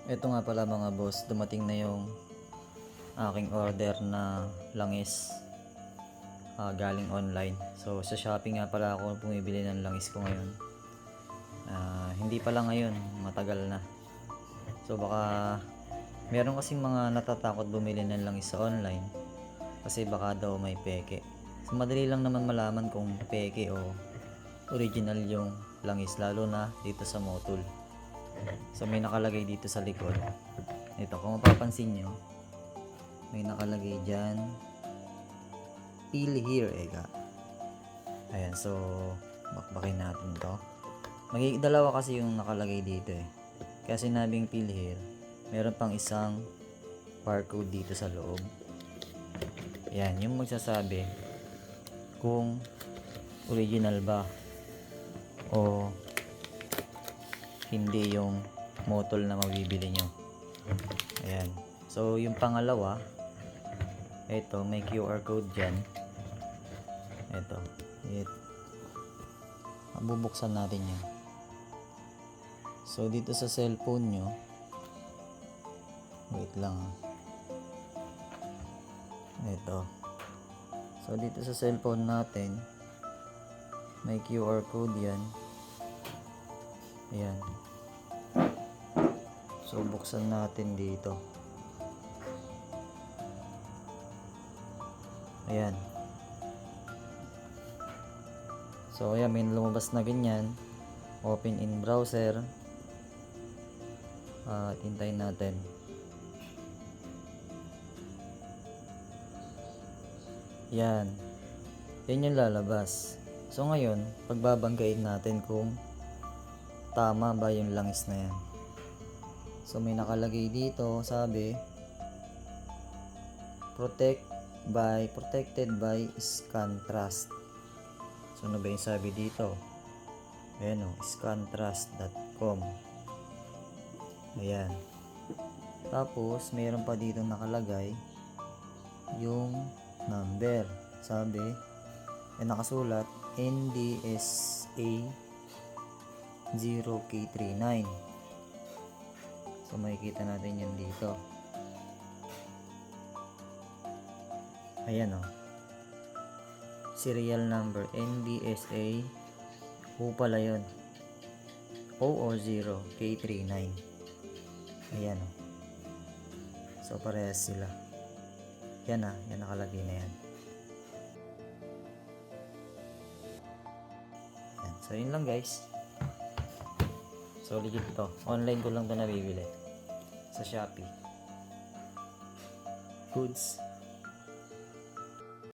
Ito nga pala mga boss, dumating na yung aking order na langis galing online. So sa Shopee nga pala ako bumibili ng langis ko ngayon. Hindi pala ngayon, matagal na. So baka meron kasing mga natatakot bumili ng langis sa online kasi baka daw may peke. So madali lang naman malaman kung peke o original yung langis, lalo na dito sa Motul. So may nakalagay dito sa likod. Ito, kung mapapansin nyo, may nakalagay dyan, peel here, eka. Ayan, so bakbakin natin to. Dalawa kasi yung nakalagay dito eh. Kaya sinabing peel here, meron pang isang barcode dito sa loob. Ayan, yung magsasabi kung original ba o hindi yung Motul na mabibili nyo. Ayan. So yung pangalawa, ito may QR code dyan. Ito. Bubuksan natin yan. So dito sa cellphone nyo, wait lang ito. So dito sa cellphone natin, may QR code yan. Ayan. So buksan natin dito. Ayan. So ayan, may lumabas na ganyan. Open in browser. Hintayin natin. Yan. Yan yung lalabas. So ngayon, pagbabanggain natin kung tama ba yung langis na yan. So may nakalagay dito, sabi protected by Scantrust. So ano ba yung sabi dito? Ayan o, scantrust.com. Ayan. Tapos mayroon pa dito nakalagay yung number. Sabi, nakasulat NDSA 0K39. So makikita natin yan dito. Ayan o. Serial number NDSA pala yun. 000K39. Ayan o. So parehas sila. Yan yan nakalagay na yan. Ayan. So yun lang guys. So legit to. Online ko lang to nabibili sa Shopee. Goods.